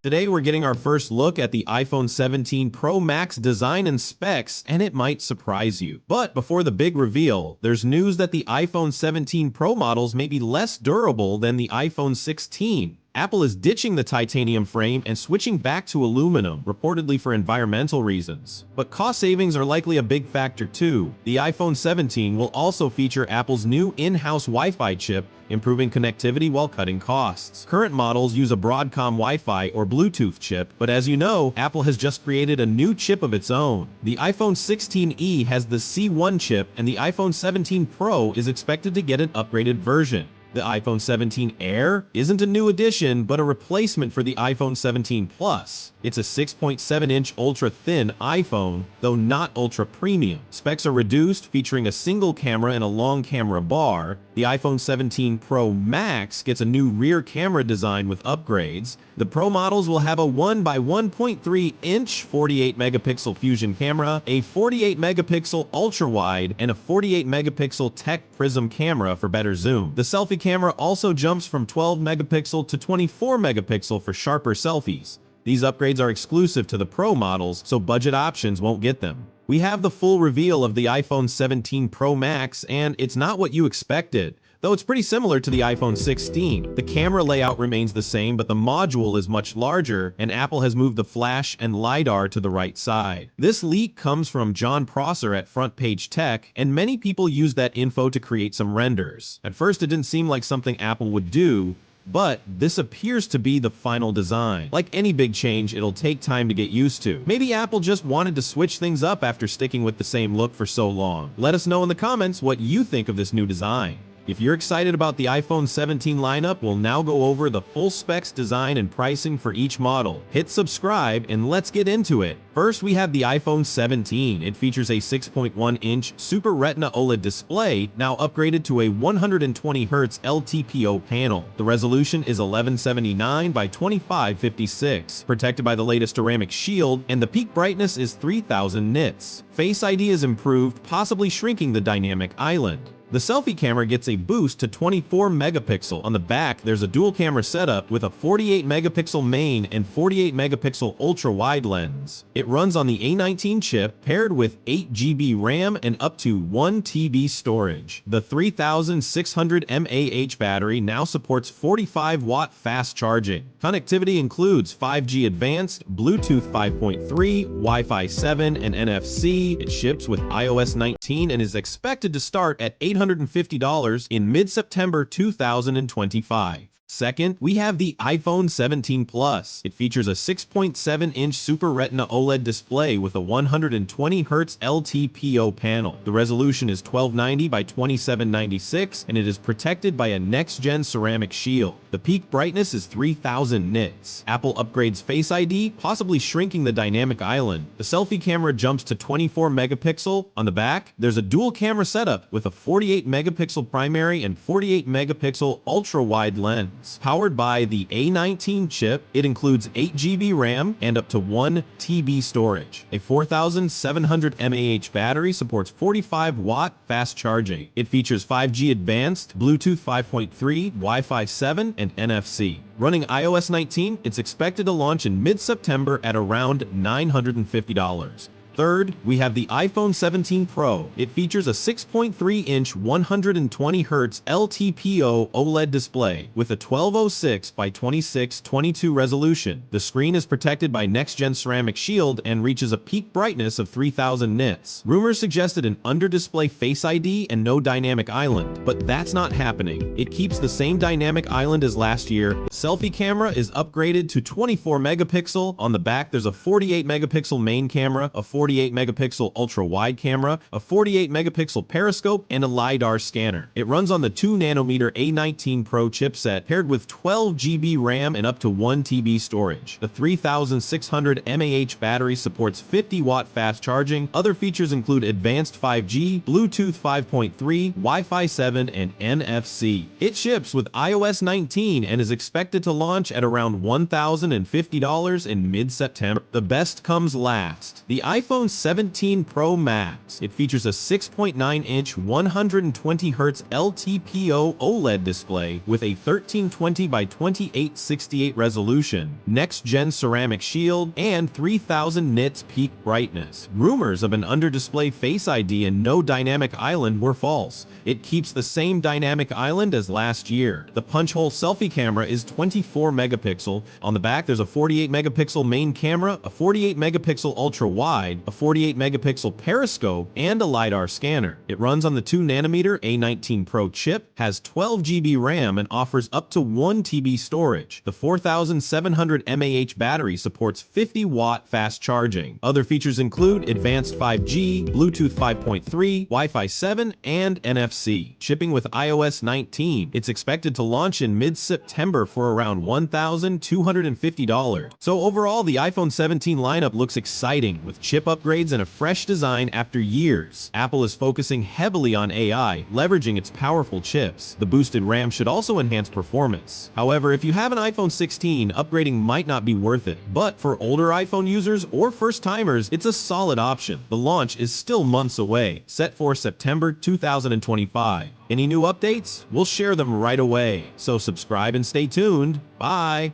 Today we're getting our first look at the iPhone 17 Pro Max design and specs, and it might surprise you. But before the big reveal, there's news that the iPhone 17 Pro models may be less durable than the iPhone 16. Apple is ditching the titanium frame and switching back to aluminum, reportedly for environmental reasons. But cost savings are likely a big factor too. The iPhone 17 will also feature Apple's new in-house Wi-Fi chip, improving connectivity while cutting costs. Current models use a Broadcom Wi-Fi or Bluetooth chip, but as you know, Apple has just created a new chip of its own. The iPhone 16e has the C1 chip, and the iPhone 17 Pro is expected to get an upgraded version. The iPhone 17 Air isn't a new addition, but a replacement for the iPhone 17 Plus. It's a 6.7-inch ultra-thin iPhone, though not ultra-premium. Specs are reduced, featuring a single camera and a long camera bar. The iPhone 17 Pro Max gets a new rear camera design with upgrades. The Pro models will have a 1x1.3-inch 48-megapixel fusion camera, a 48-megapixel ultra-wide, and a 48-megapixel Tech Prism camera for better zoom. The selfie camera also jumps from 12 megapixel to 24 megapixel for sharper selfies. These upgrades are exclusive to the Pro models, so budget options won't get them. We have the full reveal of the iPhone 17 Pro Max, and it's not what you expected. Though it's pretty similar to the iPhone 16. The camera layout remains the same, but the module is much larger, and Apple has moved the flash and LiDAR to the right side. This leak comes from John Prosser at Front Page Tech, and many people use that info to create some renders. At first, it didn't seem like something Apple would do, but this appears to be the final design. Like any big change, it'll take time to get used to. Maybe Apple just wanted to switch things up after sticking with the same look for so long. Let us know in the comments what you think of this new design. If you're excited about the iPhone 17 lineup, we'll now go over the full specs, design, and pricing for each model. Hit subscribe and let's get into it. First, we have the iPhone 17. It features a 6.1-inch Super Retina OLED display, now upgraded to a 120Hz LTPO panel. The resolution is 1179 by 2556, protected by the latest ceramic shield, and the peak brightness is 3000 nits. Face ID is improved, possibly shrinking the dynamic island. The selfie camera gets a boost to 24 megapixel. On the back, there's a dual camera setup with a 48 megapixel main and 48 megapixel ultra-wide lens. It runs on the A19 chip paired with 8 GB RAM and up to 1 TB storage. The 3600 mAh battery now supports 45-watt fast charging. Connectivity includes 5G Advanced, Bluetooth 5.3, Wi-Fi 7, and NFC. It ships with iOS 19 and is expected to start at $850 in mid-September 2025. Second, we have the iPhone 17 Plus. It features a 6.7-inch Super Retina OLED display with a 120Hz LTPO panel. The resolution is 1290 by 2796, and it is protected by a next-gen ceramic shield. The peak brightness is 3000 nits. Apple upgrades Face ID, possibly shrinking the dynamic island. The selfie camera jumps to 24 megapixel. On the back, there's a dual camera setup with a 48 megapixel primary and 48 megapixel ultra-wide lens. Powered by the A19 chip, it includes 8 GB RAM and up to 1 TB storage. A 4700 mAh battery supports 45-watt fast charging. It features 5G Advanced, Bluetooth 5.3, Wi-Fi 7, and NFC. Running iOS 19, it's expected to launch in mid-September at around $950. Third, we have the iPhone 17 Pro. It features a 6.3-inch 120Hz LTPO OLED display with a 1206 by 2622 resolution. The screen is protected by next-gen ceramic shield and reaches a peak brightness of 3000 nits. Rumors suggested an under-display Face ID and no dynamic island, but that's not happening. It keeps the same dynamic island as last year. The selfie camera is upgraded to 24 megapixel. On the back, there's a 48 megapixel main camera, a 48 megapixel ultra-wide camera, a 48 megapixel periscope, and a LiDAR scanner. It runs on the 2nm A19 Pro chipset paired with 12 GB RAM and up to 1 TB storage. The 3600 mAh battery supports 50-watt fast charging. Other features include advanced 5G, Bluetooth 5.3, Wi-Fi 7, and NFC. It ships with iOS 19 and is expected to launch at around $1,050 in mid-September. The best comes last. The iPhone iPhone 17 Pro Max. It features a 6.9-inch 120Hz LTPO OLED display with a 1320 by 2868 resolution, next-gen ceramic shield, and 3000 nits peak brightness. Rumors of an under-display Face ID and no dynamic island were false. It keeps the same dynamic island as last year. The punch-hole selfie camera is 24 megapixel. On the back, there's a 48 megapixel main camera, a 48 megapixel ultra-wide, a 48 megapixel periscope, and a LiDAR scanner. It runs on the 2nm A19 Pro chip, has 12 GB RAM, and offers up to 1 TB storage. The 4700 mAh battery supports 50-watt fast charging. Other features include advanced 5G, Bluetooth 5.3, Wi-Fi 7, and NFC. Shipping with iOS 19, it's expected to launch in mid-September for around $1,250. So overall, the iPhone 17 lineup looks exciting, with chip upgrades and a fresh design after years. Apple is focusing heavily on AI, leveraging its powerful chips. The boosted RAM should also enhance performance. However, if you have an iPhone 16, upgrading might not be worth it. But for older iPhone users or first-timers, it's a solid option. The launch is still months away, set for September 2025. Any new updates? We'll share them right away. So subscribe and stay tuned. Bye!